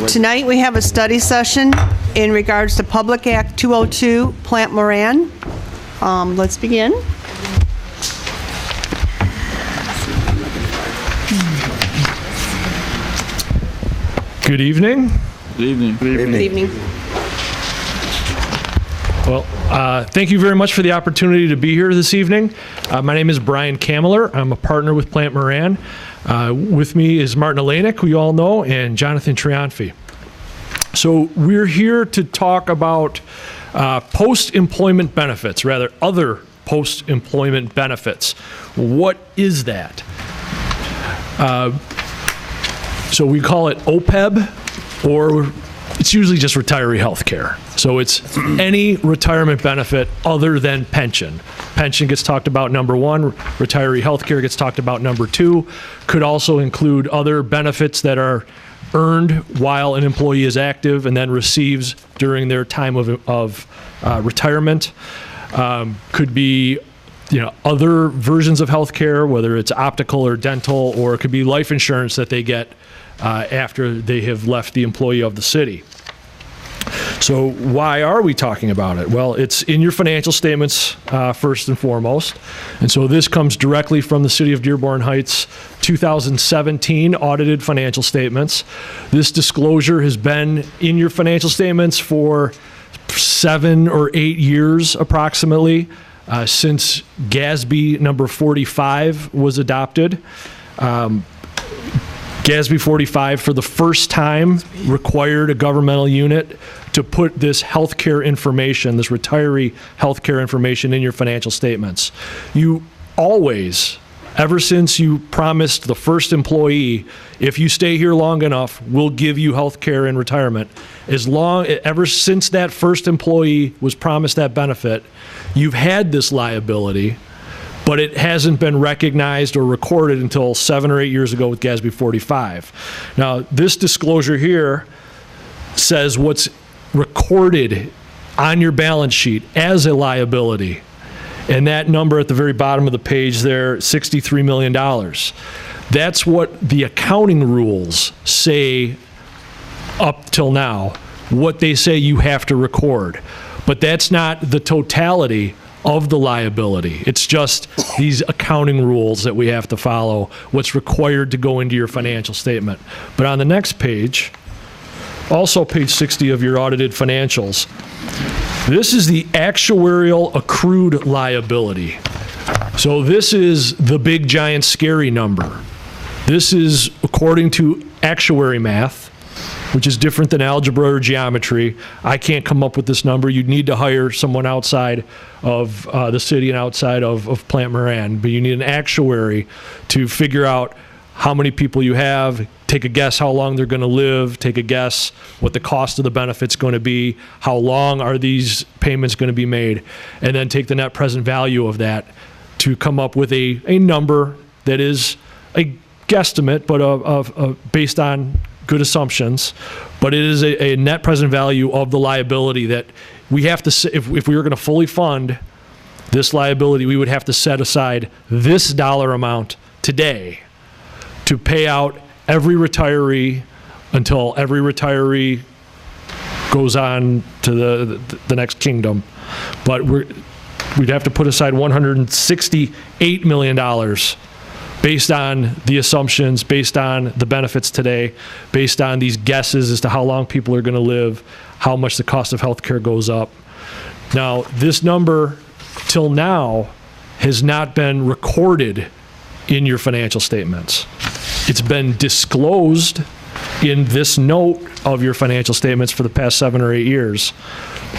Tonight we have a study session in regards to Public Act 202, Plant Moran. Let's begin. Good evening. Good evening. Good evening. Well, thank you very much for the opportunity to be here this evening. My name is Brian Kameler. I'm a partner with Plant Moran. With me is Martin Alanik, who you all know, and Jonathan Trianfi. So we're here to talk about post-employment benefits, rather other post-employment benefits. What is that? So we call it OPEB, or it's usually just retiree health care. So it's any retirement benefit other than pension. Pension gets talked about number one, retiree health care gets talked about number two. Could also include other benefits that are earned while an employee is active and then receives during their time of retirement. Could be other versions of health care, whether it's optical or dental, or it could be life insurance that they get after they have left the employee of the city. So why are we talking about it? Well, it's in your financial statements first and foremost. And so this comes directly from the City of Dearborn Heights 2017 audited financial statements. This disclosure has been in your financial statements for 7 or 8 years approximately, since GASB number 45 was adopted. GASB 45 for the first time required a governmental unit to put this healthcare information, this retiree healthcare information in your financial statements. You always, ever since you promised the first employee, if you stay here long enough, we'll give you healthcare in retirement. Ever since that first employee was promised that benefit, you've had this liability, but it hasn't been recognized or recorded until 7 or 8 years ago with GASB 45. Now, this disclosure here says what's recorded on your balance sheet as a liability, and that number at the very bottom of the page there, $63 million. That's what the accounting rules say up till now, what they say you have to record. But that's not the totality of the liability. It's just these accounting rules that we have to follow, what's required to go into your financial statement. But on the next page, also page 60 of your audited financials, this is the actuarial accrued liability. So this is the big, giant, scary number. This is according to actuary math, which is different than algebra or geometry. I can't come up with this number. You'd need to hire someone outside of the city and outside of Plant Moran, but you need an actuary to figure out how many people you have, take a guess how long they're going to live, take a guess what the cost of the benefit's going to be, how long are these payments going to be made, and then take the net present value of that to come up with a number that is a guesstimate, but based on good assumptions, but it is a net present value of the liability that we have to, if we were going to fully fund this liability, we would have to set aside this dollar amount today to pay out every retiree until every retiree goes on to the next kingdom. But we'd have to put aside $168 million based on the assumptions, based on the benefits today, based on these guesses as to how long people are going to live, how much the cost of health care goes up. Now, this number till now has not been recorded in your financial statements. It's been disclosed in this note of your financial statements for the past 7 or 8 years,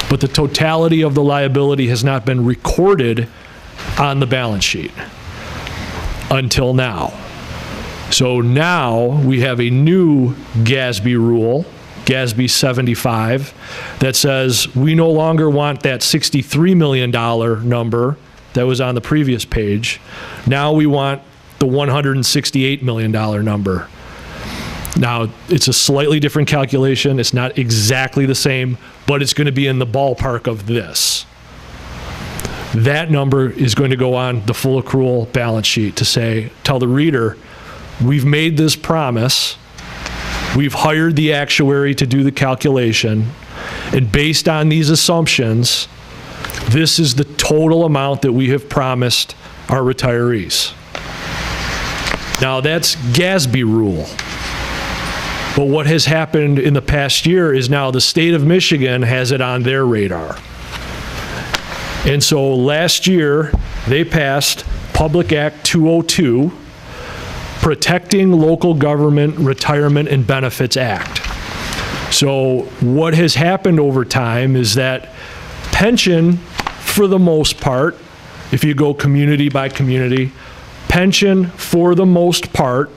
but the totality of the liability has not been recorded on the balance sheet until now. So now we have a new GASB rule, GASB 75, that says we no longer want that $63 million number that was on the previous page. Now we want the $168 million number. Now, it's a slightly different calculation. It's not exactly the same, but it's going to be in the ballpark of this. That number is going to go on the full accrual balance sheet to say, tell the reader, we've made this promise We've hired the actuary to do the calculation, and based on these assumptions, this is the total amount that we have promised our retirees. Now, that's GASB rule. But what has happened in the past year is now the state of Michigan has it on their radar. And so last year, they passed Public Act 202, Protecting Local Government Retirement and Benefits Act. So what has happened over time is that pension, for the most part, if you go community by community, pension, for the most part,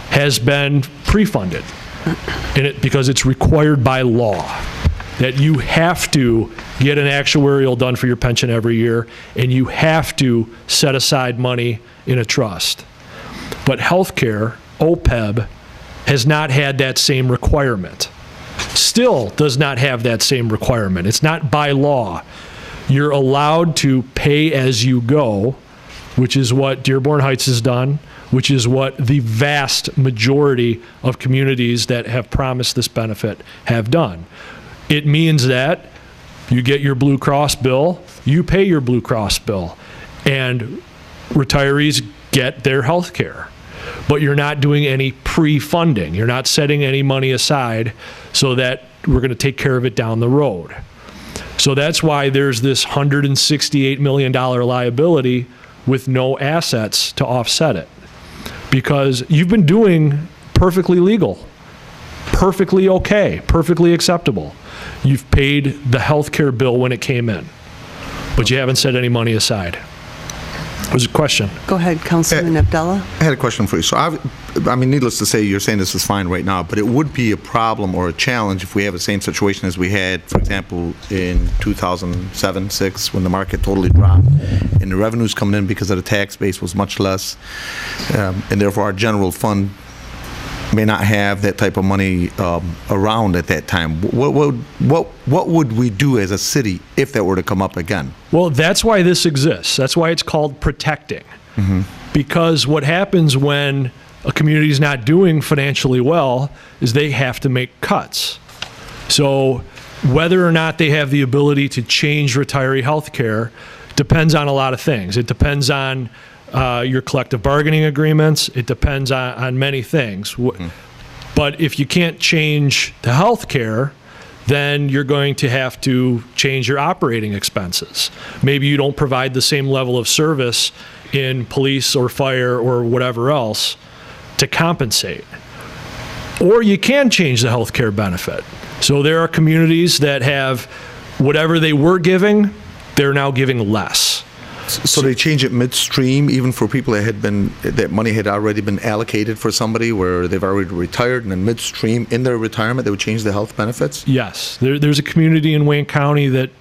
has been pre-funded. Because it's required by law that you have to get an actuarial done for your pension every year, and you have to set aside money in a trust. But healthcare, OPEB, has not had that same requirement. Still does not have that same requirement. It's not by law. You're allowed to pay as you go, which is what Dearborn Heights has done, which is what the vast majority of communities that have promised this benefit have done. It means that you get your Blue Cross bill, you pay your Blue Cross bill, and retirees get their health care. But you're not doing any pre-funding. You're not setting any money aside so that we're going to take care of it down the road. So that's why there's this $168 million liability with no assets to offset it. Because you've been doing perfectly legal, perfectly okay, perfectly acceptable. You've paid the health care bill when it came in, but you haven't set any money aside. Was a question? Go ahead, Councilman Abdullah. I had a question for you. So, I mean, needless to say, you're saying this is fine right now, but it would be a problem or a challenge if we have the same situation as we had, for example, in 2007, 6, when the market totally dropped, and the revenues coming in because of the tax base was much less, and therefore our general fund may not have that type of money around at that time. What would we do as a city if that were to come up again? Well, that's why this exists. That's why it's called protecting. Mm-hmm. Because what happens when a community is not doing financially well is they have to make cuts. So whether or not they have the ability to change retiree health care depends on a lot of things. It depends on your collective bargaining agreements. It depends on many things. Mm-hmm. But if you can't change the health care, then you're going to have to change your operating expenses. Maybe you don't provide the same level of service in police or fire or whatever else to compensate. Or you can change the health care benefit. So there are communities that have whatever they were giving, they're now giving less. So they change it midstream, even for people that money had already been allocated for somebody where they've already retired, and then midstream in their retirement, they would change the health benefits? Yes. There's a community in Wayne County that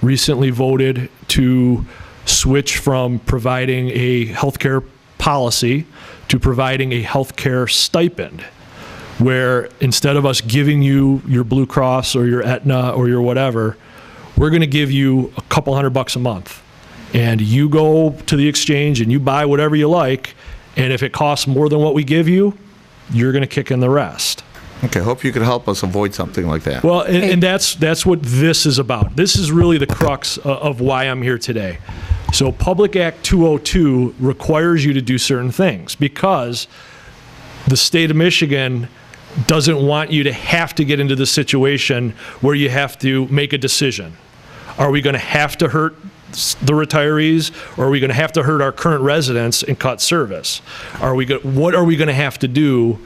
recently voted to switch from providing a healthcare policy to providing a healthcare stipend, where instead of us giving you your Blue Cross or your Aetna or your whatever, we're going to give you a couple $100 a month. And you go to the exchange and you buy whatever you like, and if it costs more than what we give you, you're going to kick in the rest. Okay, hope you could help us avoid something like that. Well, and that's what this is about. This is really the crux of why I'm here today. So Public Act 202 requires you to do certain things because the state of Michigan doesn't want you to have to get into the situation where you have to make a decision. Are we going to have to hurt the retirees, or are we going to have to hurt our current residents and cut service? What are we going to have to do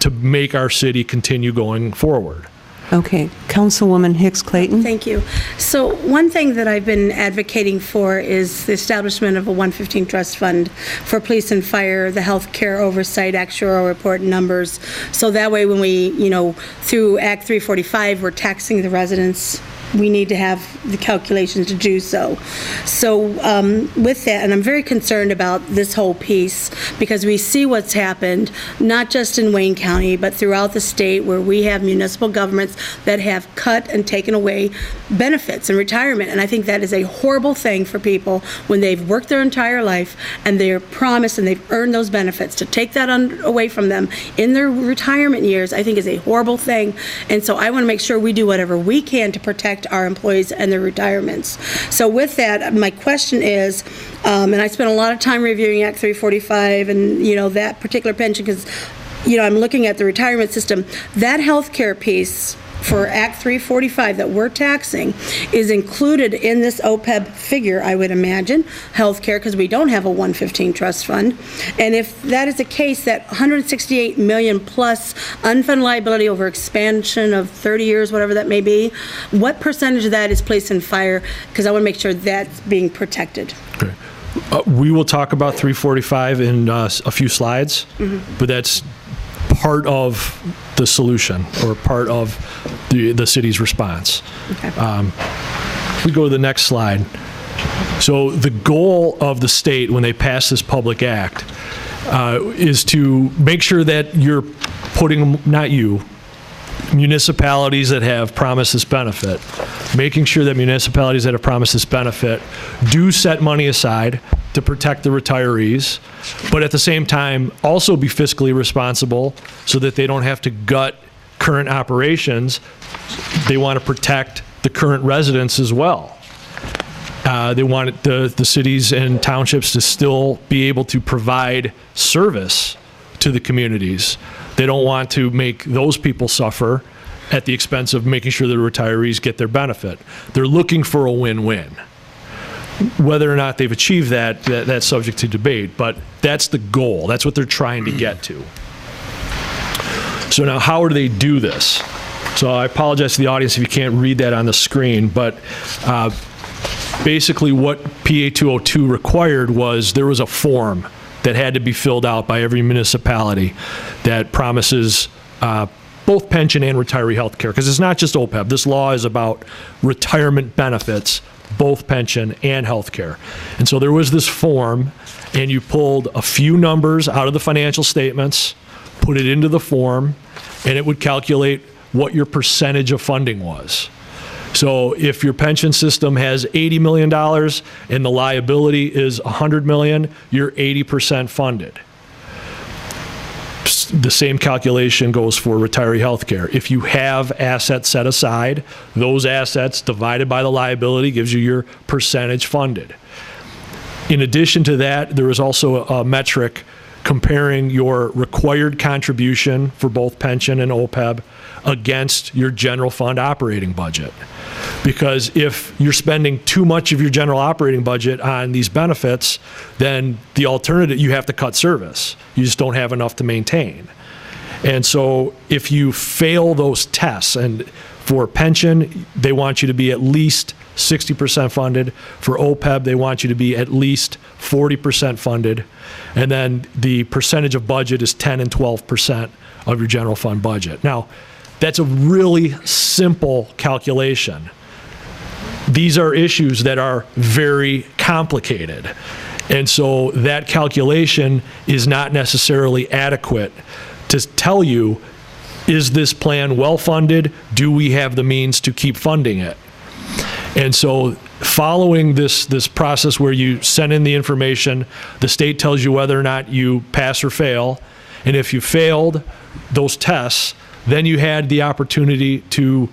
to make our city continue going forward? Okay, Councilwoman Hicks Clayton. Thank you. So one thing that I've been advocating for is the establishment of a 115 trust fund for police and fire, the health care oversight, actuarial report numbers. So that way when we, through Act 345, we're taxing the residents we need to have the calculations to do so. So with that, and I'm very concerned about this whole piece, because we see what's happened, not just in Wayne County, but throughout the state, where we have municipal governments that have cut and taken away benefits and retirement. And I think that is a horrible thing for people when they've worked their entire life and they're promised and they've earned those benefits. To take that away from them in their retirement years, I think is a horrible thing. And so I want to make sure we do whatever we can to protect our employees and their retirements. So with that, my question is, and I spent a lot of time reviewing Act 345 and, that particular pension, because, I'm looking at the retirement system. That healthcare piece for Act 345 that we're taxing is included in this OPEB figure, I would imagine, healthcare, because we don't have a 115 trust fund. And if that is the case, that 168 million plus unfunded liability over expansion of 30 years, whatever that may be, what percentage of that is police and fire? Because I want to make sure that's being protected. Okay. We will talk about 345 in a few slides, but that's part of the solution, or part of the city's response. Okay. We go to the next slide. So the goal of the state when they pass this public act is to make sure that you're putting, not you, municipalities that have promised this benefit, making sure that municipalities that have promised this benefit do set money aside to protect the retirees, but at the same time also be fiscally responsible so that they don't have to gut current operations. They want to protect the current residents as well. They want the cities and townships to still be able to provide service to the communities. They don't want to make those people suffer at the expense of making sure the retirees get their benefit. They're looking for a win-win. Whether or not they've achieved that's subject to debate, but that's the goal. That's what they're trying to get to. So now, how do they do this? So I apologize to the audience if you can't read that on the screen, but basically what PA 202 required was there was a form that had to be filled out by every municipality that promises both pension and retiree health care, because it's not just OPEB. This law is about retirement benefits, both pension and health care. And so there was this form, and you pulled a few numbers out of the financial statements, put it into the form, and it would calculate what your percentage of funding was. So if your pension system has $80 million and the liability is $100 million, you're 80% funded. The same calculation goes for retiree health care. If you have assets set aside, those assets divided by the liability gives you your percentage funded. In addition to that, there is also a metric comparing your required contribution for both pension and OPEB against your general fund operating budget. Because if you're spending too much of your general operating budget on these benefits, then the alternative, you have to cut service. You just don't have enough to maintain. And so if you fail those tests, and for pension, they want you to be at least 60% funded. For OPEB, they want you to be at least 40% funded. And then the percentage of budget is 10 and 12% of your general fund budget. Now, that's a really simple calculation. These are issues that are very complicated. And so that calculation is not necessarily adequate to tell you, is this plan well funded? Do we have the means to keep funding it? And so following this process where you send in the information, the state tells you whether or not you pass or fail. And if you failed those tests, then you had the opportunity to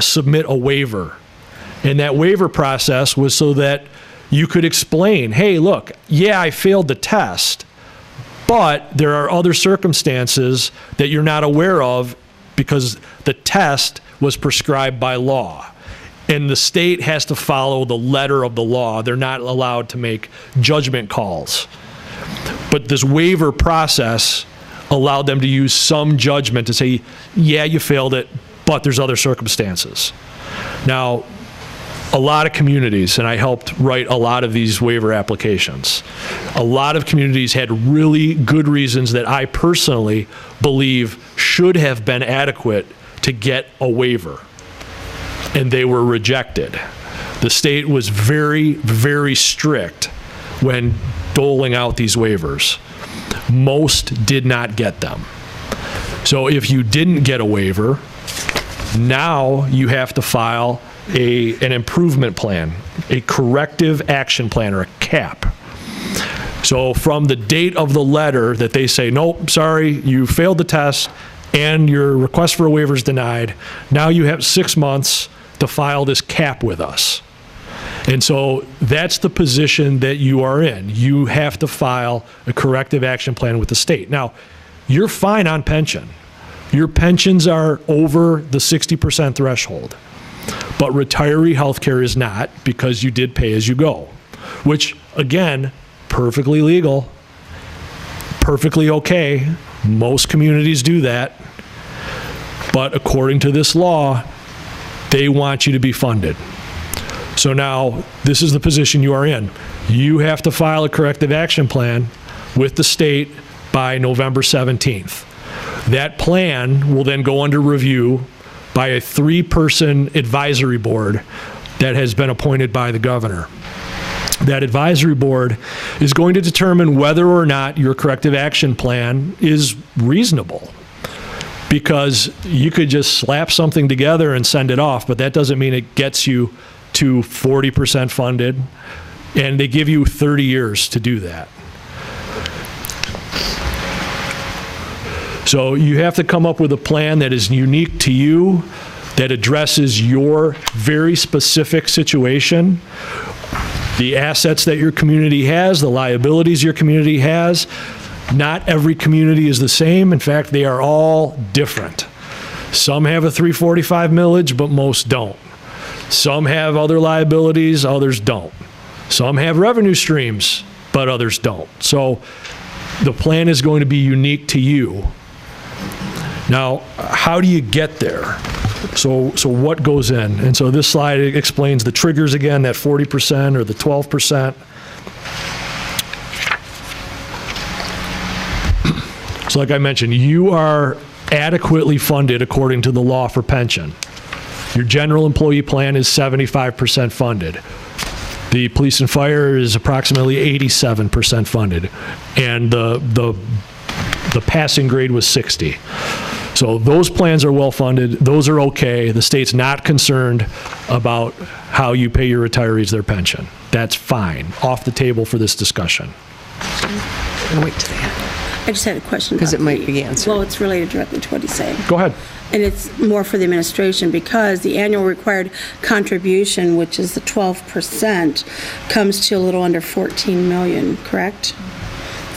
submit a waiver. And that waiver process was so that you could explain, hey, look, yeah, I failed the test, but there are other circumstances that you're not aware of because the test was prescribed by law. And the state has to follow the letter of the law. They're not allowed to make judgment calls. But this waiver process allowed them to use some judgment to say, yeah, you failed it, but there's other circumstances. Now, a lot of communities, and I helped write a lot of these waiver applications, a lot of communities had really good reasons that I personally believe should have been adequate to get a waiver. and they were rejected. The state was very, very strict when doling out these waivers. Most did not get them. So if you didn't get a waiver, now you have to file an improvement plan, a corrective action plan, or a CAP. So from the date of the letter that they say, nope, sorry, you failed the test and your request for a waiver is denied, now you have 6 months to file this CAP with us. And so that's the position that you are in. You have to file a corrective action plan with the state. Now, you're fine on pension. Your pensions are over the 60% threshold. But retiree health care is not, because you did pay as you go, which, again, perfectly legal, perfectly okay. Most communities do that. But according to this law, they want you to be funded. So now, this is the position you are in. You have to file a corrective action plan with the state by November 17th. That plan will then go under review by a 3-person advisory board that has been appointed by the governor. That advisory board is going to determine whether or not your corrective action plan is reasonable. Because you could just slap something together and send it off, but that doesn't mean it gets you to 40% funded, and they give you 30 years to do that. So you have to come up with a plan that is unique to you, that addresses your very specific situation, the assets that your community has, the liabilities your community has. Not every community is the same. In fact, they are all different. Some have a 345 millage, but most don't. Some have other liabilities, others don't. Some have revenue streams, but others don't. So the plan is going to be unique to you. Now, how do you get there? So what goes in? And so this slide explains the triggers again, that 40% or the 12%. So like I mentioned, you are adequately funded according to the law for pension. Your general employee plan is 75% funded. The police and fire is approximately 87% funded. And the passing grade was 60. So those plans are well funded. Those are okay. The state's not concerned about how you pay your retirees their pension. That's fine. Off the table for this discussion. Wait till the end. I just had a question. 'Cause it about might be answered. Well, it's related directly to what he's saying. Go ahead. And it's more for the administration, because the annual required contribution, which is the 12%, comes to a little under 14 million, correct?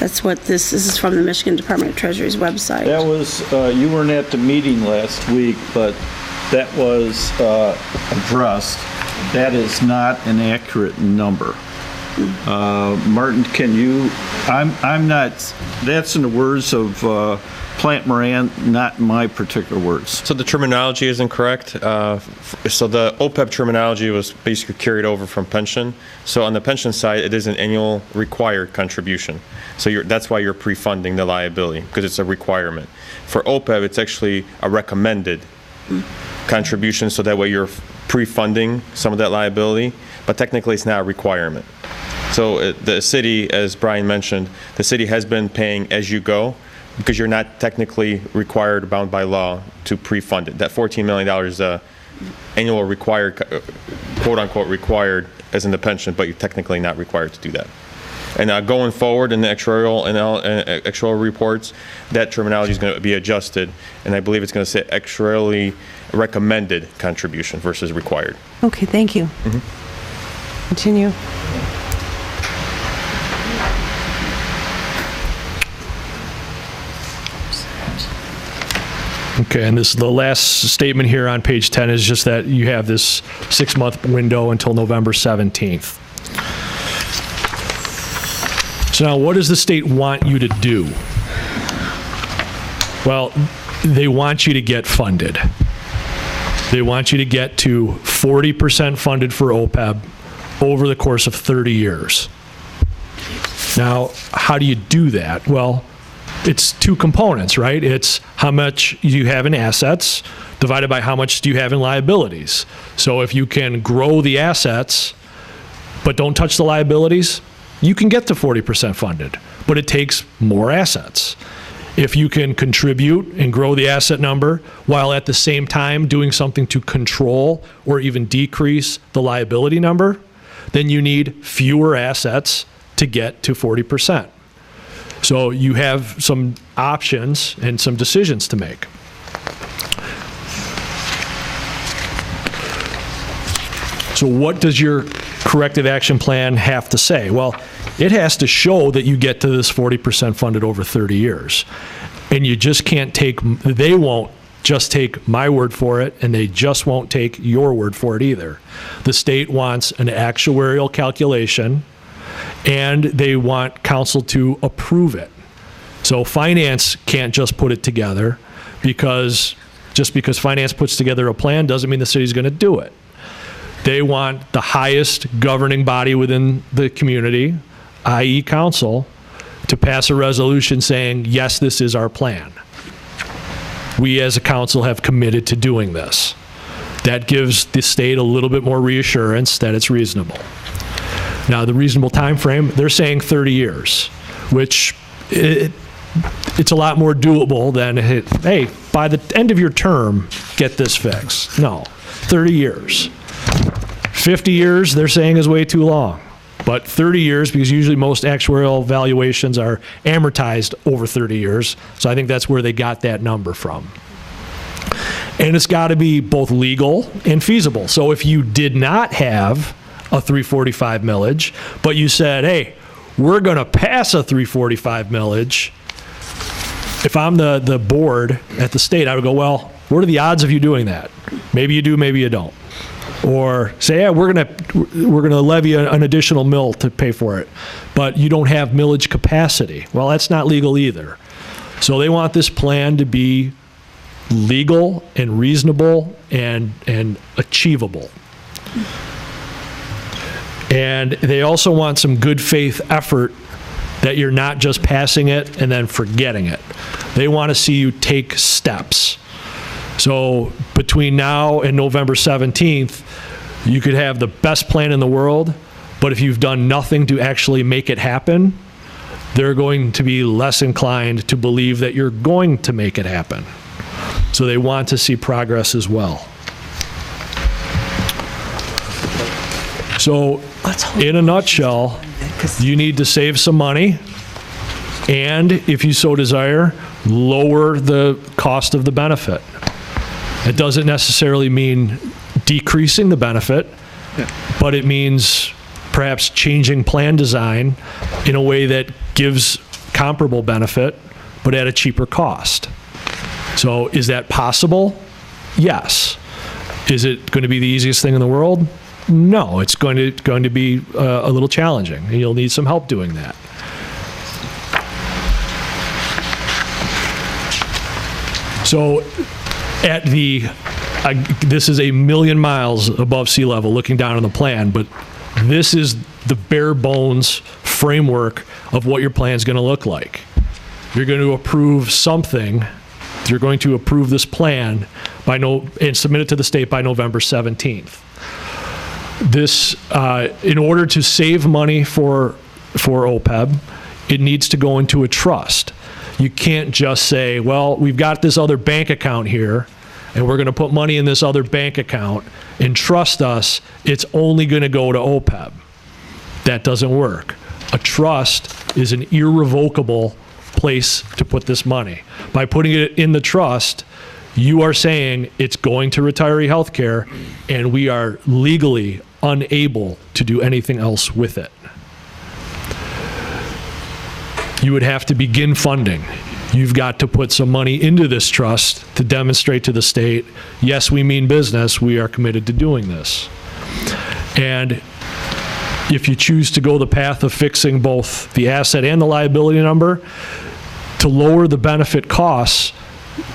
That's what this is from the Michigan Department of Treasury's website. That was, you weren't at the meeting last week, but that was addressed. That is not an accurate number. Martin, can you, I'm not, that's in the words of Plant Moran, not my particular words. So the terminology is incorrect. So the OPEB terminology was basically carried over from pension. So on the pension side, it is an annual required contribution. So that's why you're pre-funding the liability, because it's a requirement. For OPEB, it's actually a recommended contribution, so that way you're pre-funding some of that liability, but technically it's not a requirement. So the city, as Brian mentioned, the city has been paying as you go, because you're not technically required, bound by law, to pre-fund it. That $14 million is annual required, quote-unquote required, as in the pension, but you're technically not required to do that. And going forward in the actuarial reports, that terminology is going to be adjusted, and I believe it's going to say actuarially recommended contribution versus required. Okay, thank you. Continue. Okay, and this, the last statement here on page 10 is just that you have this 6-month window until November 17th. So now, what does the state want you to do? Well, they want you to get funded. They want you to get to 40% funded for OPEB over the course of 30 years. Now, how do you do that? Well, it's two components, right? It's how much you have in assets divided by how much do you have in liabilities. So if you can grow the assets, but don't touch the liabilities, you can get to 40% funded, but it takes more assets. If you can contribute and grow the asset number while at the same time doing something to control or even decrease the liability number, then you need fewer assets to get to 40%. So you have some options and some decisions to make. So what does your corrective action plan have to say? Well, it has to show that you get to this 40% funded over 30 years. And you just can't they won't just take my word for it, and they just won't take your word for it either. The state wants an actuarial calculation, and they want council to approve it. So finance can't just put it together, because just because finance puts together a plan doesn't mean the city's going to do it. They want the highest governing body within the community, i.e. council, to pass a resolution saying, yes, this is our plan. We as a council have committed to doing this. That gives the state a little bit more reassurance that it's reasonable. Now, the reasonable time frame, they're saying 30 years, which it's a lot more doable than, hey, by the end of your term, get this fixed. No, 30 years. 50 years, they're saying, is way too long. But 30 years, because usually most actuarial valuations are amortized over 30 years. So I think that's where they got that number from. And it's got to be both legal and feasible. So if you did not have a 345 millage, but you said, hey, we're going to pass a 345 millage, if I'm the board at the state, I would go, well, what are the odds of you doing that? Maybe you do, maybe you don't. Or say, yeah, we're gonna levy an additional mill to pay for it, but you don't have millage capacity. Well, that's not legal either. So they want this plan to be legal and reasonable and achievable. And they also want some good faith effort, that you're not just passing it and then forgetting it. They want to see you take steps. So between now and November 17th, you could have the best plan in the world, but if you've done nothing to actually make it happen, they're going to be less inclined to believe that you're going to make it happen. So they want to see progress as well. So in a nutshell, you need to save some money, and if you so desire, lower the cost of the benefit. It doesn't necessarily mean decreasing the benefit, but it means perhaps changing plan design in a way that gives comparable benefit, but at a cheaper cost. So is that possible? Yes. Is it going to be the easiest thing in the world? No, it's going to be a little challenging, and you'll need some help doing that. So at this is a million miles above sea level looking down on the plan, but this is the bare bones framework of what your plan is going to look like. You're going to approve something. You're going to approve this plan and submit it to the state by November 17th. This, in order to save money for OPEB, it needs to go into a trust. You can't just say, well, we've got this other bank account here, and we're going to put money in this other bank account, and trust us, it's only going to go to OPEB. That doesn't work. A trust is an irrevocable place to put this money. By putting it in the trust, you are saying it's going to retiree health care, and we are legally unable to do anything else with it. You would have to begin funding. You've got to put some money into this trust to demonstrate to the state, yes, we mean business, we are committed to doing this. And if you choose to go the path of fixing both the asset and the liability number, to lower the benefit costs,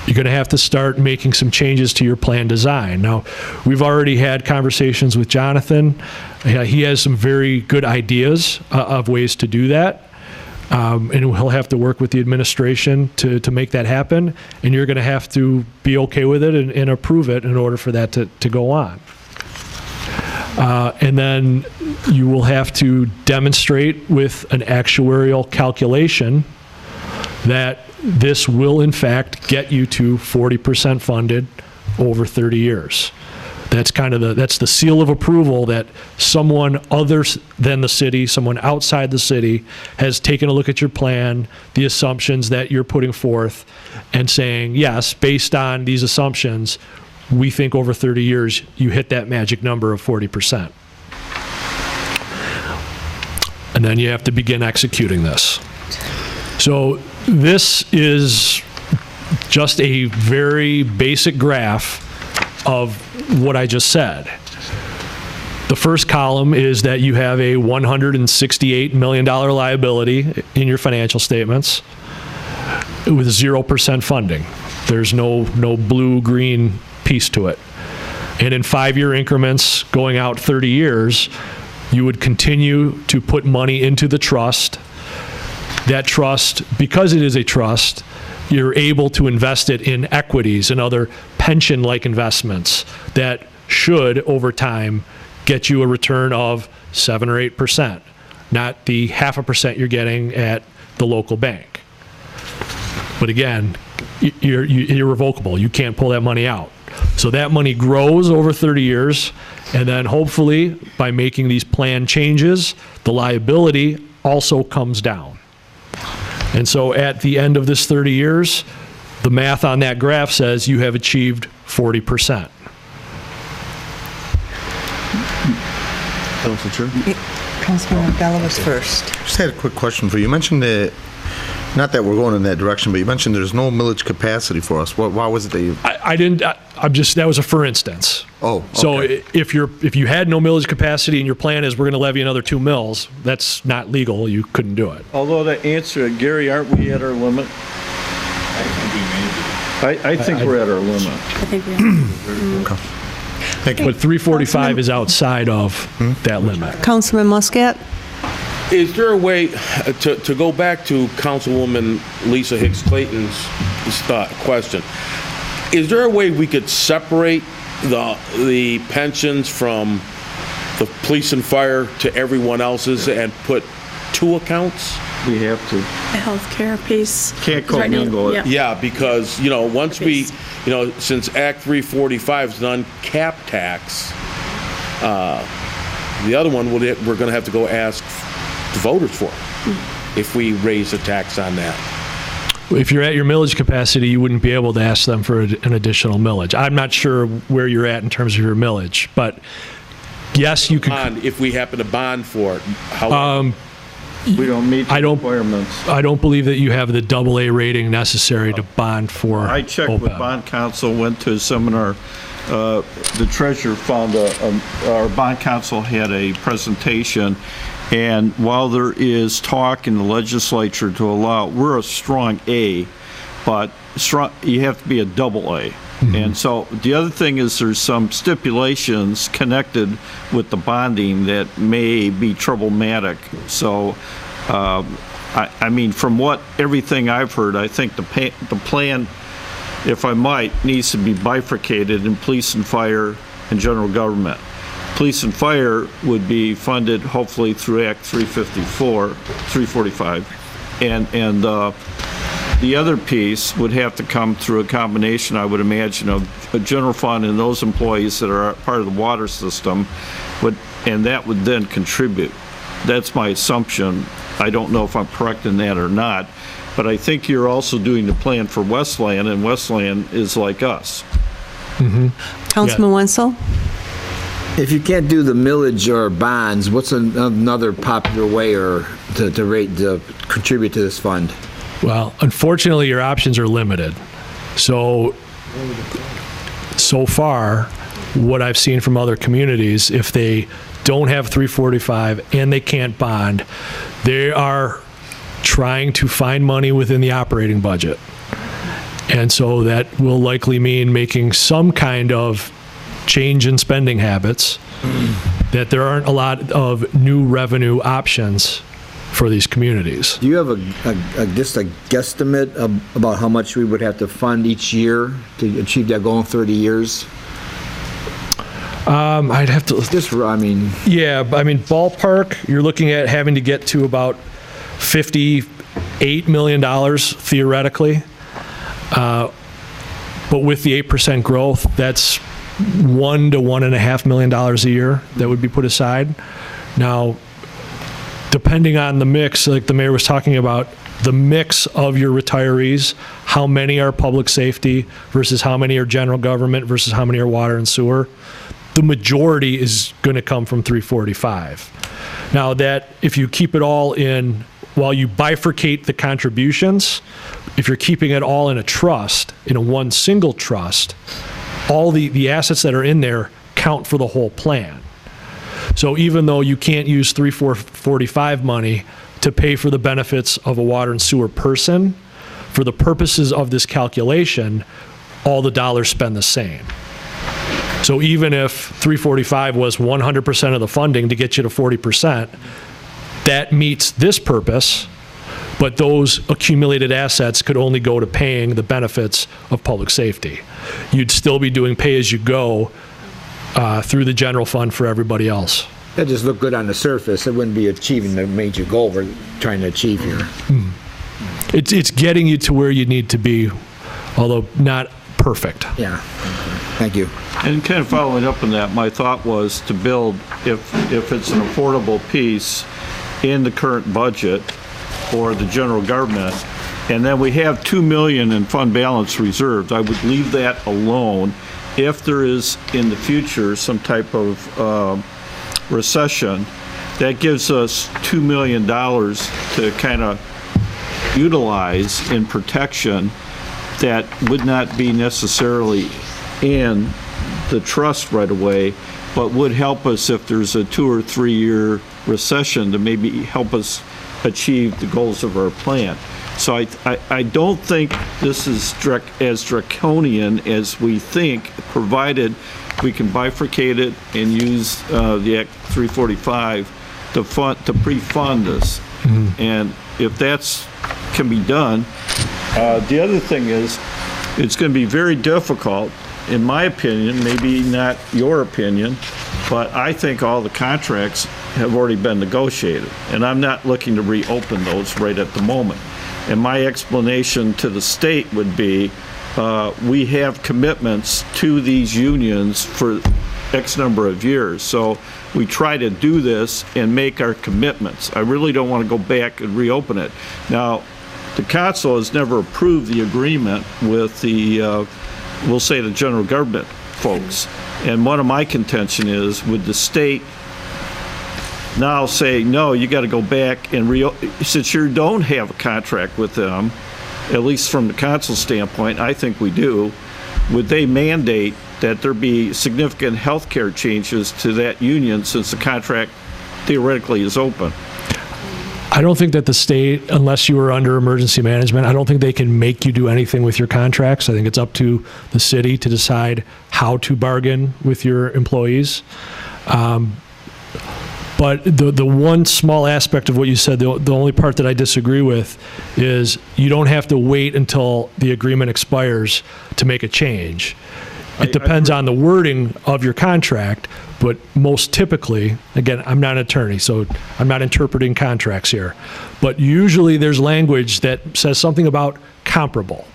you're going to have to start making some changes to your plan design. Now, we've already had conversations with Jonathan. He has some very good ideas of ways to do that. And he'll have to work with the administration to make that happen, and you're going to have to be okay with it and approve it in order for that to go on. And then you will have to demonstrate with an actuarial calculation that this will in fact get you to 40% funded over 30 years. That's kind of that's the seal of approval that someone other than the city, someone outside the city, has taken a look at your plan, the assumptions that you're putting forth, and saying, yes, based on these assumptions, we think over 30 years you hit that magic number of 40%. And then you have to begin executing this. So this is just a very basic graph of what I just said. The first column is that you have a $168 million liability in your financial statements with 0% funding. There's no blue-green piece to it. And in 5-year increments going out 30 years, you would continue to put money into the trust. That trust, because it is a trust, you're able to invest it in equities and other pension-like investments that should, over time, get you a return of 7 or 8%, not the 0.5% you're getting at the local bank. But again, you're irrevocable. You can't pull that money out. So that money grows over 30 years, and then hopefully, by making these plan changes, the liability also comes down. And so at the end of this 30 years, the math on that graph says you have achieved 40%. Council Chair? Councilman Bella was first. Just had a quick question for you. You mentioned that, not that we're going in that direction, but you mentioned there's no millage capacity for us. Why was it that you? That was a for instance. Oh, okay. So if you had no millage capacity and your plan is we're going to levy another 2 mills, that's not legal. You couldn't do it. Although to answer it, Gary, aren't we at our limit? I think we're at our limit. I think we Okay. Thank you. But 345 is outside of that limit. Councilman Muscat? Is there a way to go back to Councilwoman Lisa Hicks Clayton's question? Is there a way we could separate the pensions from the police and fire to everyone else's and put 2 accounts? We have to. The healthcare piece. Can't Right now, commingle it. Yeah, because, once we, since Act 345 is an uncapped tax, the other one, we're going to have to go ask the voters for if we raise a tax on that. If you're at your millage capacity, you wouldn't be able to ask them for an additional millage. I'm not sure where you're at in terms of your millage, but yes, you could. Bond, if we happen to bond for it, how? We don't meet the requirements. I don't believe that you have the AA rating necessary to bond for I checked with OPEB. bond counsel, went to a seminar. The treasurer found our bond counsel had a presentation, and while there is talk in the legislature to allow, we're a strong A, but you have to be a AA. And so the other thing is there's some stipulations connected with the bonding that may be problematic. So, I mean, from everything I've heard, I think the plan, if I might, needs to be bifurcated in police and fire and general government. Police and fire would be funded hopefully through Act 345, and the other piece would have to come through a combination, I would imagine, of a general fund and those employees that are part of the water system, and that would then contribute. That's my assumption. I don't know if I'm correct in that or not, but I think you're also doing the plan for Westland, and Westland is like us. Councilman Wenzel? If you can't do the millage or bonds, what's another popular way to contribute to this fund? Well, unfortunately, your options are limited. So far, what I've seen from other communities, if they don't have 345 and they can't bond, they are trying to find money within the operating budget. And so that will likely mean making some kind of change in spending habits, that there aren't a lot of new revenue options for these communities. Do you have just a guesstimate about how much we would have to fund each year to achieve that goal in 30 years? I'd have to, yeah, I mean, ballpark, you're looking at having to get to about $58 million theoretically. But with the 8% growth, that's $1 to $1.5 million a year that would be put aside. Now, depending on the mix, like the mayor was talking about, the mix of your retirees, how many are public safety versus how many are general government versus how many are water and sewer, the majority is going to come from 345. Now that, if you keep it all in, while you bifurcate the contributions, if you're keeping it all in a trust, in a one single trust, all the assets that are in there count for the whole plan. So even though you can't use 345 money to pay for the benefits of a water and sewer person, for the purposes of this calculation, all the dollars spend the same. So even if 345 was 100% of the funding to get you to 40%, that meets this purpose, but those accumulated assets could only go to paying the benefits of public safety. You'd still be doing pay-as-you-go through the general fund for everybody else. That just look good on the surface. It wouldn't be achieving the major goal we're trying to achieve here. It's getting you to where you need to be, although not perfect. Yeah. Thank you. And kind of following up on that, my thought was to build, if it's an affordable piece in the current budget for the general government, and then we have $2 million in fund balance reserves, I would leave that alone. If there is in the future some type of recession, that gives us $2 million to kind of utilize in protection that would not be necessarily in the trust right away, but would help us if there's a 2 or 3 year recession to maybe help us achieve the goals of our plan. So I don't think this is as draconian as we think, provided we can bifurcate it and use the Act 345 to pre-fund this. And if that's can be done, the other thing is it's going to be very difficult, in my opinion, maybe not your opinion, but I think all the contracts have already been negotiated, and I'm not looking to reopen those right at the moment. And my explanation to the state would be, we have commitments to these unions for X number of years. So we try to do this and make our commitments. I really don't want to go back and reopen it. Now, the council has never approved the agreement with the, we'll say the general government folks. And one of my contention is, would the state now say, no, you got to go back and since you don't have a contract with them, at least from the council standpoint, I think we do, would they mandate that there be significant health care changes to that union since the contract theoretically is open? I don't think that the state, unless you are under emergency management, I don't think they can make you do anything with your contracts. I think it's up to the city to decide how to bargain with your employees. But the one small aspect of what you said, the only part that I disagree with is you don't have to wait until the agreement expires to make a change. It depends on the wording of your contract, but most typically, again, I'm not an attorney, so I'm not interpreting contracts here, but usually there's language that says something about comparable.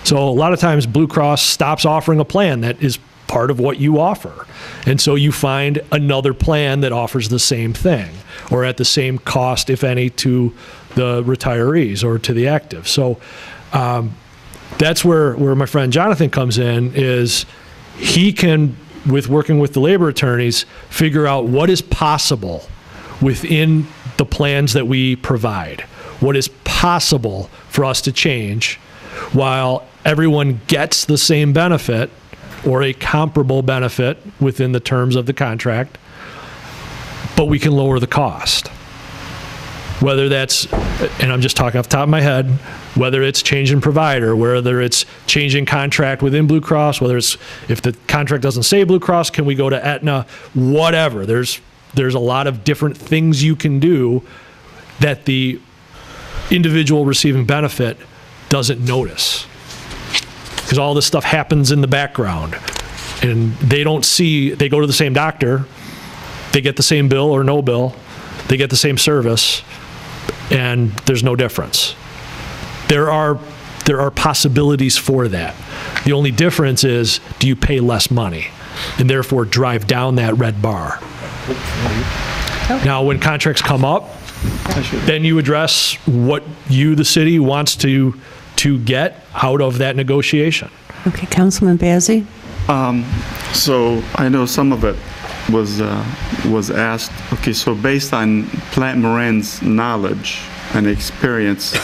So a lot of times Blue Cross stops offering a plan that is part of what you offer. And so you find another plan that offers the same thing or at the same cost, if any, to the retirees or to the active. So that's where my friend Jonathan comes in, is he can, with working with the labor attorneys, figure out what is possible within the plans that we provide, what is possible for us to change while everyone gets the same benefit or a comparable benefit within the terms of the contract, but we can lower the cost. Whether that's, and I'm just talking off the top of my head, whether it's changing provider, whether it's changing contract within Blue Cross, whether it's, if the contract doesn't say Blue Cross, can we go to Aetna, whatever. There's a lot of different things you can do that the individual receiving benefit doesn't notice. Because all this stuff happens in the background. And they don't see, they go to the same doctor, they get the same bill or no bill, they get the same service, and there's no difference. There are possibilities for that. The only difference is, do you pay less money and therefore drive down that red bar? Now, when contracts come up, then you address what you, the city, wants to get out of that negotiation. Okay, Councilman Bazey? So I know some of it was asked. Okay, so based on Plant Moran's knowledge and experience,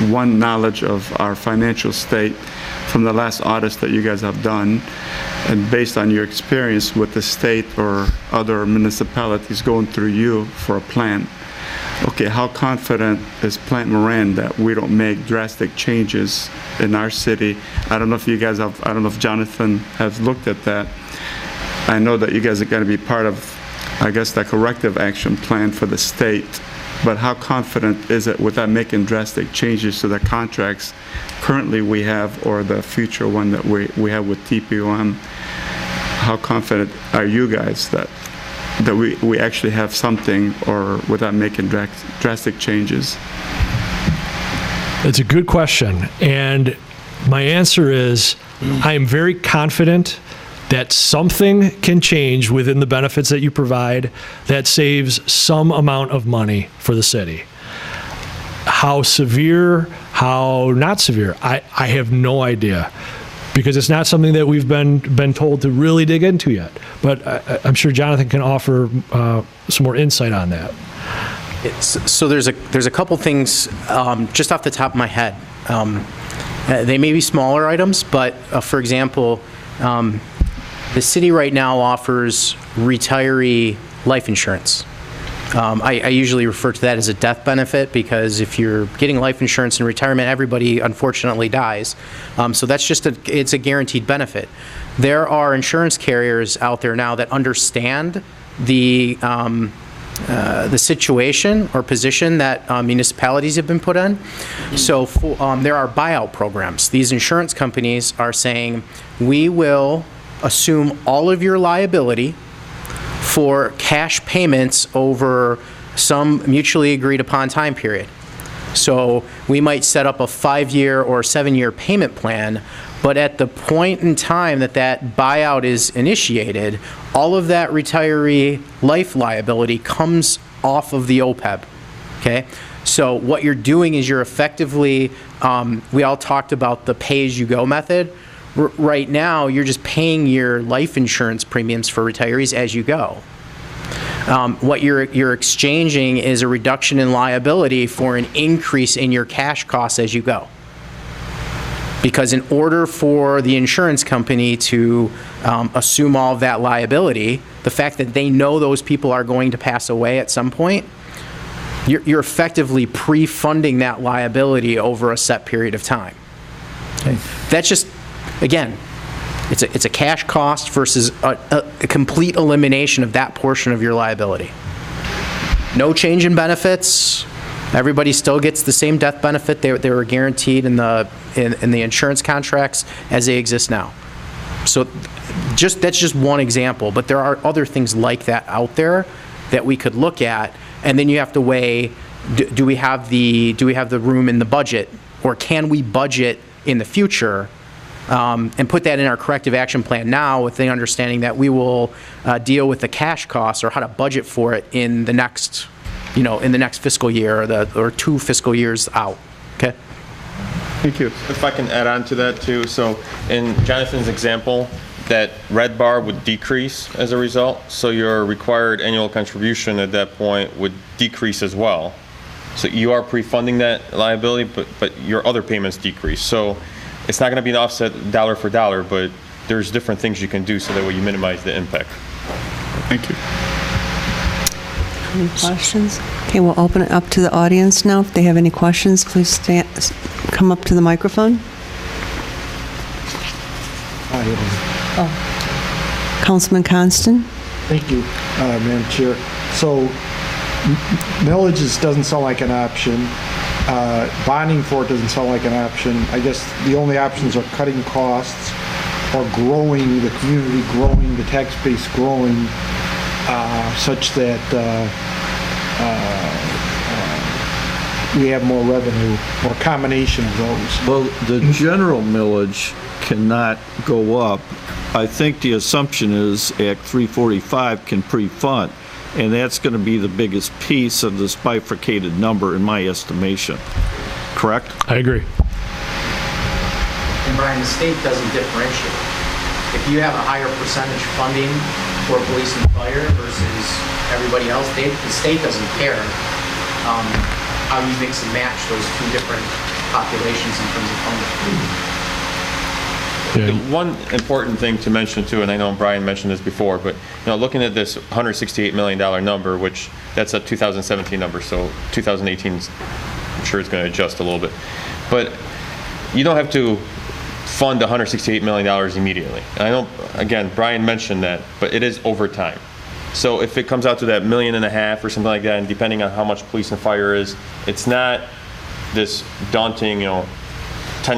one knowledge of our financial state from the last audits that you guys have done, and based on your experience with the state or other municipalities going through you for a plan, okay, how confident is Plant Moran that we don't make drastic changes in our city? I don't know if you guys have, I don't know if Jonathan has looked at that. I know that you guys are going to be part of, I guess, the corrective action plan for the state, but how confident is it without making drastic changes to the contracts currently we have or the future one that we have with TPOM? How confident are you guys that we actually have something, or without making drastic changes? It's a good question. And my answer is, I am very confident that something can change within the benefits that you provide that saves some amount of money for the city. How severe, how not severe, I have no idea, because it's not something that we've been told to really dig into yet. But I'm sure Jonathan can offer some more insight on that. So there's a couple things just off the top of my head. They may be smaller items, but for example, the city right now offers retiree life insurance. I usually refer to that as a death benefit, because if you're getting life insurance in retirement, everybody unfortunately dies. So that's just it's a guaranteed benefit. There are insurance carriers out there now that understand the situation or position that municipalities have been put in. So there are buyout programs. These insurance companies are saying, we will assume all of your liability for cash payments over some mutually agreed upon time period. So we might set up a 5-year or 7-year payment plan, but at the point in time that that buyout is initiated, all of that retiree life liability comes off of the OPEB, okay? So what you're doing is you're effectively, we all talked about the pay-as-you-go method. Right now, you're just paying your life insurance premiums for retirees as you go. What you're exchanging is a reduction in liability for an increase in your cash costs as you go. Because in order for the insurance company to assume all of that liability, the fact that they know those people are going to pass away at some point, you're effectively pre-funding that liability over a set period of time. Okay. That's just, again, it's a cash cost versus a complete elimination of that portion of your liability. No change in benefits. Everybody still gets the same death benefit they were guaranteed in the insurance contracts as they exist now. So that's just one example, but there are other things like that out there that we could look at, and then you have to weigh, do we have the room in the budget, or can we budget in the future, and put that in our corrective action plan now with the understanding that we will deal with the cash costs or how to budget for it in the next, in the next fiscal year or 2 fiscal years out. Okay. Thank you. If I can add on to that too. So in Jonathan's example, that red bar would decrease as a result. So your required annual contribution at that point would decrease as well. So you are pre-funding that liability, but your other payments decrease. So it's not going to be an offset dollar for dollar, but there's different things you can do so that way you minimize the impact. Thank you. Any questions? Okay, we'll open it up to the audience now. If they have any questions, please come up to the microphone. Councilman Constant? Thank you, Madam Chair. So Millages doesn't sound like an option. Bonding for it doesn't sound like an option. I guess the only options are cutting costs or growing the community, growing the tax base, growing such that we have more revenue, or a combination of those. Well, the general millage cannot go up. I think the assumption is Act 345 can pre-fund, and that's going to be the biggest piece of this bifurcated number in my estimation. Correct? I agree. And Brian, the state doesn't differentiate. If you have a higher percentage funding for police and fire versus everybody else, the state doesn't care how you mix and match those two different populations in terms of funding. One important thing to mention too, and I know Brian mentioned this before, but looking at this $168 million number, which that's a 2017 number, so 2018, I'm sure it's going to adjust a little bit. But you don't have to fund $168 million immediately. And I know, again, Brian mentioned that, but it is over time. So if it comes out to that $1.5 million or something like that, and depending on how much police and fire is, it's not this daunting, $10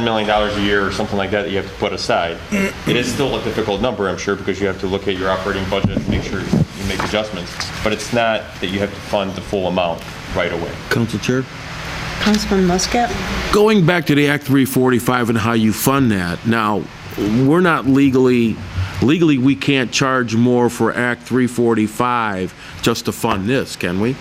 million a year or something like that you have to put aside. It is still a difficult number, I'm sure, because you have to look at your operating budget and make sure you make adjustments. But it's not that you have to fund the full amount right away. Council Chair? Councilman Muscat? Going back to the Act 345 and how you fund that, now, we're not legally we can't charge more for Act 345 just to fund this, can we?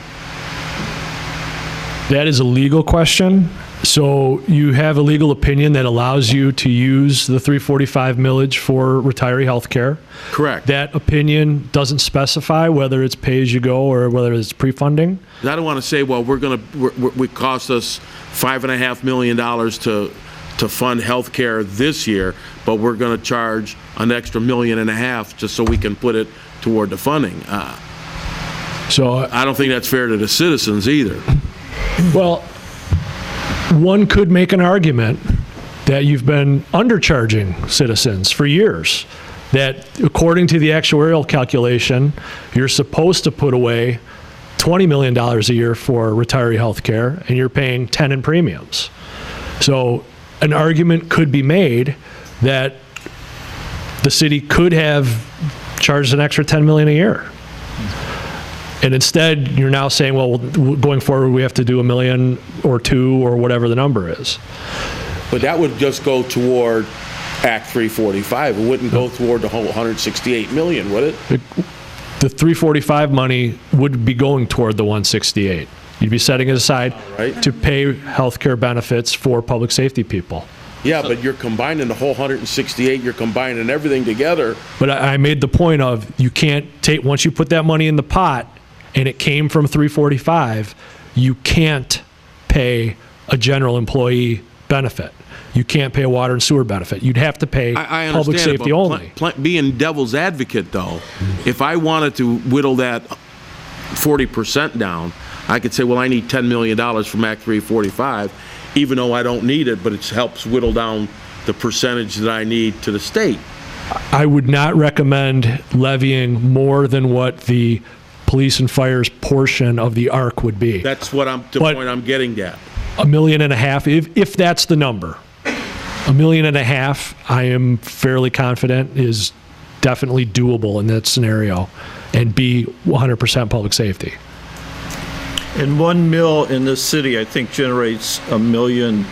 That is a legal question. So you have a legal opinion that allows you to use the 345 millage for retiree health care. Correct. That opinion doesn't specify whether it's pay-as-you-go or whether it's pre-funding. I don't want to say, well, we cost us $5.5 million to fund health care this year, but we're going to charge an extra $1.5 million just so we can put it toward the funding. So I don't think that's fair to the citizens either. Well, one could make an argument that you've been undercharging citizens for years, that according to the actuarial calculation, you're supposed to put away $20 million a year for retiree health care, and you're paying 10 in premiums. So an argument could be made that the city could have charged an extra $10 million a year. And instead, you're now saying, well, going forward, we have to do $1 million or $2 million or whatever the number is. But that would just go toward Act 345. It wouldn't go toward the whole $168 million, would it? The 345 money would be going toward the 168. You'd be setting it aside to pay health care benefits for public safety people. Yeah, but you're combining the whole 168, you're combining everything together. But I made the point of, you can't take, once you put that money in the pot and it came from 345, you can't pay a general employee benefit. You can't pay a water and sewer benefit. You'd have to pay public safety only. Being devil's advocate, though, if I wanted to whittle that 40% down, I could say, well, I need $10 million from Act 345, even though I don't need it, but it helps whittle down the percentage that I need to the state. I would not recommend levying more than what the police and fire's portion of the ARC would be. That's what the point I'm getting at. $1.5 million, if that's the number. $1.5 million, I am fairly confident, is definitely doable in that scenario, and be 100% public safety. And 1 mil in this city, I think, generates $1.2 million.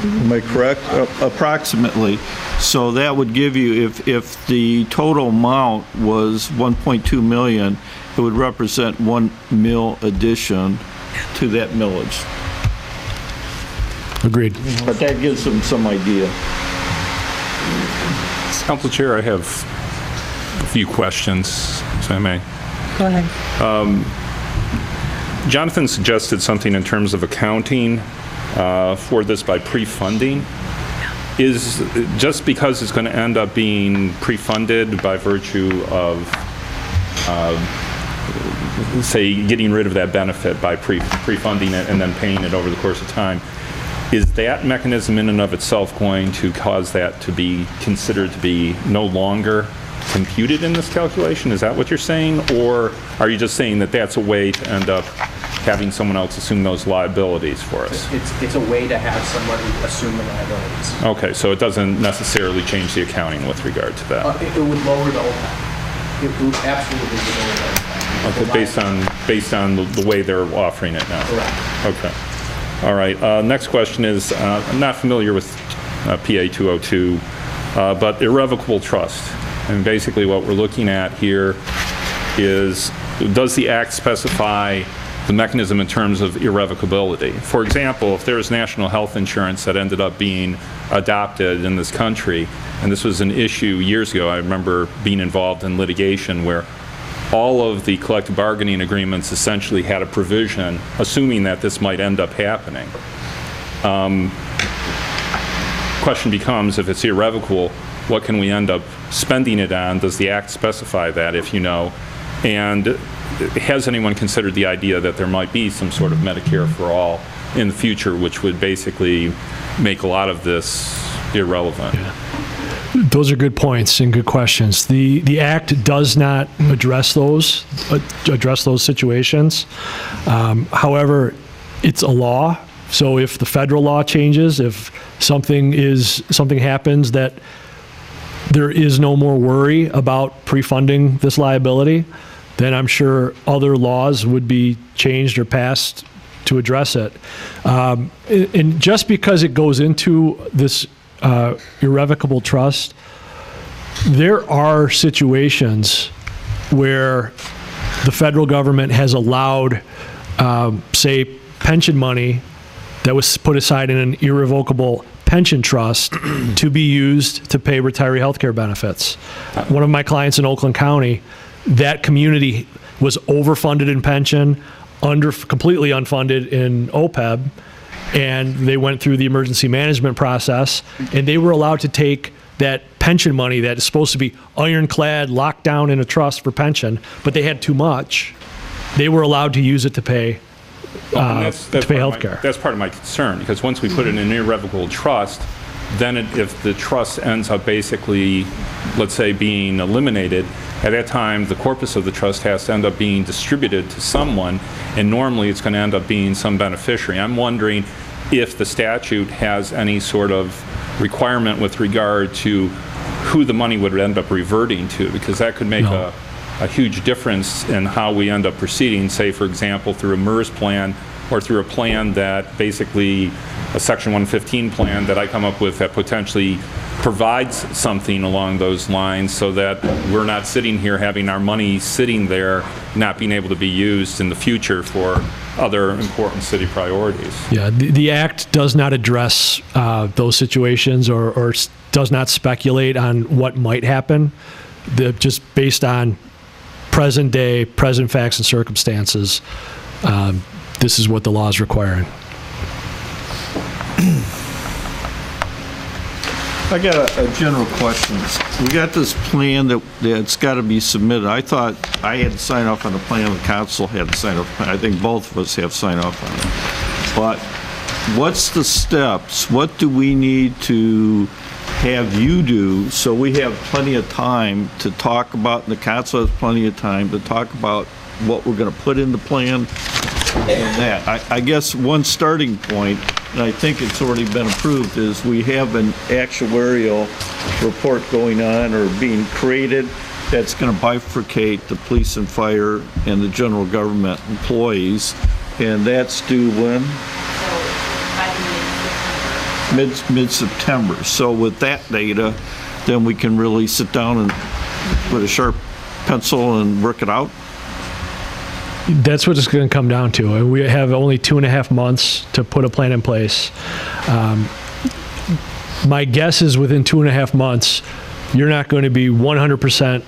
Am I correct? Approximately. So that would give you, if the total amount was 1.2 million, it would represent 1 mil addition to that millage. Agreed. But that gives them some idea. Council Chair, I have a few questions, if I may. Go ahead. Jonathan suggested something in terms of accounting for this by pre-funding. Is just because it's going to end up being pre-funded by virtue of, say, getting rid of that benefit by pre-funding it and then paying it over the course of time, is that mechanism in and of itself going to cause that to be considered to be no longer computed in this calculation? Is that what you're saying? Or are you just saying that that's a way to end up having someone else assume those liabilities for us? It's a way to have somebody assume the liabilities. Okay, so it doesn't necessarily change the accounting with regard to that? It would lower the OPEB. It would absolutely lower the OPEB. Okay, based on the way they're offering it now? Correct. Okay. All right. Next question is, I'm not familiar with PA 202, but irrevocable trust. And basically what we're looking at here is, does the Act specify the mechanism in terms of irrevocability? For example, if there's national health insurance that ended up being adopted in this country, and this was an issue years ago, I remember being involved in litigation where all of the collective bargaining agreements essentially had a provision assuming that this might end up happening. Question becomes, if it's irrevocable, what can we end up spending it on? Does the Act specify that, if you know? And has anyone considered the idea that there might be some sort of Medicare for all in the future, which would basically make a lot of this irrelevant? Yeah. Those are good points and good questions. The Act does not address those situations. However, it's a law. So if the federal law changes, if something happens that there is no more worry about pre-funding this liability, then I'm sure other laws would be changed or passed to address it. And just because it goes into this irrevocable trust, there are situations where the federal government has allowed, say, pension money that was put aside in an irrevocable pension trust to be used to pay retiree health care benefits. One of my clients in Oakland County, that community was overfunded in pension, completely unfunded in OPEB, and they went through the emergency management process, and they were allowed to take that pension money that is supposed to be ironclad, locked down in a trust for pension, but they had too much. They were allowed to use it to pay health care. That's part of my concern, because once we put it in an irrevocable trust, then if the trust ends up basically, let's say, being eliminated, at that time the corpus of the trust has to end up being distributed to someone, and normally it's going to end up being some beneficiary. I'm wondering if the statute has any sort of requirement with regard to who the money would end up reverting to, because that could make a huge difference in how we end up proceeding, say, for example, through a MERS plan or through a plan that basically, a Section 115 plan that I come up with that potentially provides something along those lines, so that we're not sitting here having our money sitting there not being able to be used in the future for other important city priorities. Yeah, the Act does not address those situations or does not speculate on what might happen. Just based on present day, present facts and circumstances, this is what the law is requiring. I got a general question. We got this plan that's got to be submitted. I thought I had to sign off on the plan, the council had to sign off. I think both of us have signed off on it. But what's the steps? What do we need to have you do so we have plenty of time to talk about, and the council has plenty of time to talk about what we're going to put in the plan and that? I guess one starting point, and I think it's already been approved, is we have an actuarial report going on or being created that's going to bifurcate the police and fire and the general government employees, and that's due when? Mid-September. So with that data, then we can really sit down and with a sharp pencil and work it out? That's what it's going to come down to. We have only 2.5 months to put a plan in place. My guess is within 2.5 months, you're not going to be 100%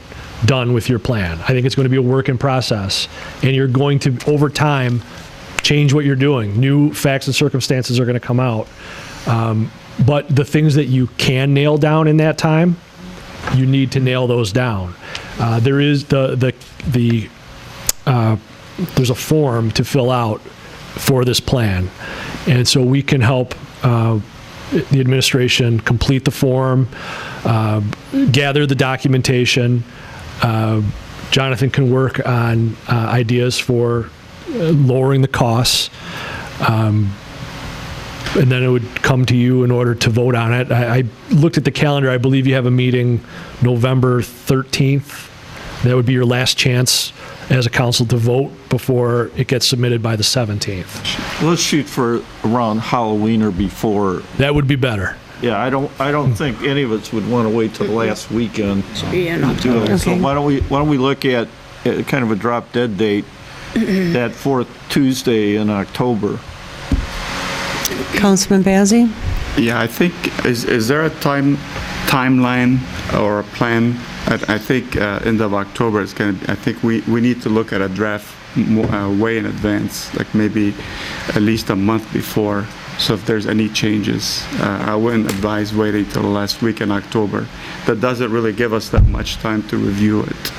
done with your plan. I think it's going to be a work in process, and you're going to, over time, change what you're doing. New facts and circumstances are going to come out. But the things that you can nail down in that time, you need to nail those down. There is there's a form to fill out for this plan, and so we can help the administration complete the form, gather the documentation. Jonathan can work on ideas for lowering the costs. And then it would come to you in order to vote on it. I looked at the calendar. I believe you have a meeting November 13th. That would be your last chance as a council to vote before it gets submitted by the 17th. Let's shoot for around Halloween or before. That would be better. Yeah, I don't think any of us would want to wait till the last weekend Should be in to do it. So Okay. why don't we look at kind of a drop dead date, that fourth Tuesday in October? Councilman Bazey? Yeah, I think, is there a timeline or a plan? I think end of October is going to be, I think we need to look at a draft way in advance, like maybe at least a month before. So if there's any changes, I wouldn't advise waiting till the last week in October. That doesn't really give us that much time to review it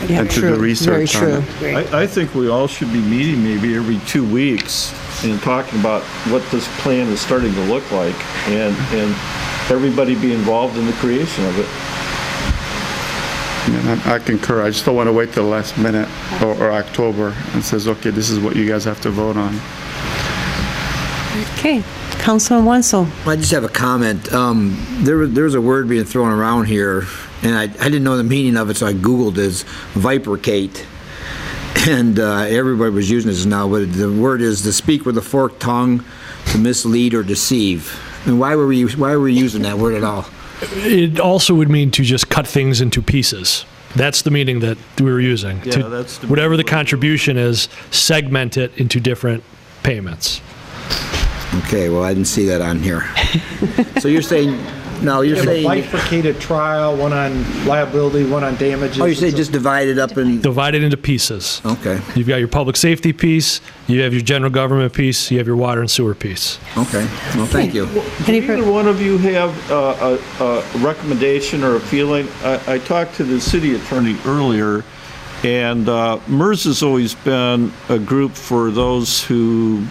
Yeah, and to do true. Very research on true. it. I think we all should be meeting maybe every 2 weeks and talking about what this plan is starting to look like, and everybody be involved in the creation of it. And I concur. I just don't want to wait till the last minute or October and says, okay, this is what you guys have to vote on. Okay. Councilman Wenzel? I just have a comment. There's a word being thrown around here, and I didn't know the meaning of it, so I Googled it, vipercate. And everybody was using this now, but the word is to speak with a forked tongue, to mislead or deceive. And why were we using that word at all? It also would mean to just cut things into pieces. That's the meaning that we were using. Yeah, To- that's the whatever the meaning. contribution is, segment it into different payments. Okay, well, I didn't see that on here. So you're saying, no, you're You have a saying, bifurcated trial, one on liability, one on damages. oh, you say just divide it up and, Divided into pieces. okay, You've got your public safety piece, you have your general government piece, you have your water and sewer piece. okay. Well, thank you. Do either one of you have a recommendation or a feeling? I talked to the city attorney earlier, and MERS has always been a group for those who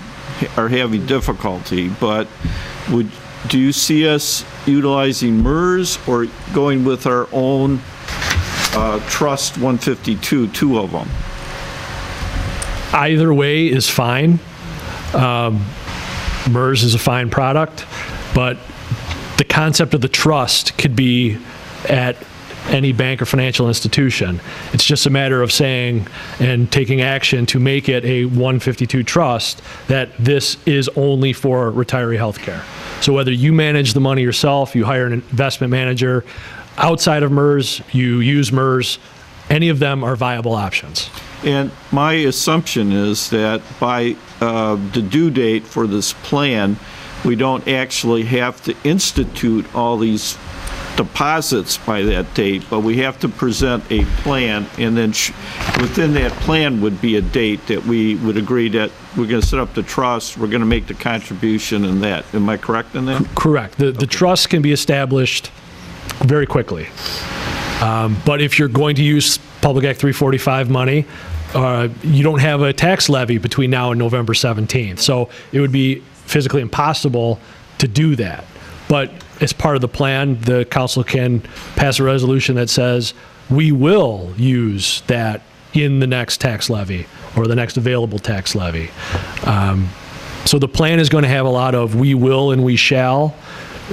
are having difficulty, but do you see us utilizing MERS or going with our own Trust 152, two of them? Either way is fine. MERS is a fine product, but the concept of the trust could be at any bank or financial institution. It's just a matter of saying and taking action to make it a 152 trust that this is only for retiree health care. So whether you manage the money yourself, you hire an investment manager, outside of MERS, you use MERS, any of them are viable options. And my assumption is that by the due date for this plan, we don't actually have to institute all these deposits by that date, but we have to present a plan, and then within that plan would be a date that we would agree that we're going to set up the trust, we're going to make the contribution and that. Am I correct in that? Correct. The trust can be established very quickly. But if you're going to use Public Act 345 money, you don't have a tax levy between now and November 17th. So it would be physically impossible to do that. But as part of the plan, the council can pass a resolution that says we will use that in the next tax levy or the next available tax levy. So the plan is going to have a lot of we will and we shall,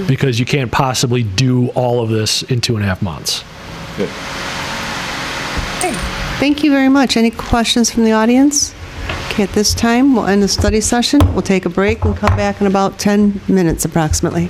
because you can't possibly do all of this in 2.5 months. Good. Thank you very much. Any questions from the audience? Okay, at this time, we'll end the study session. We'll take a break and come back in about 10 minutes approximately.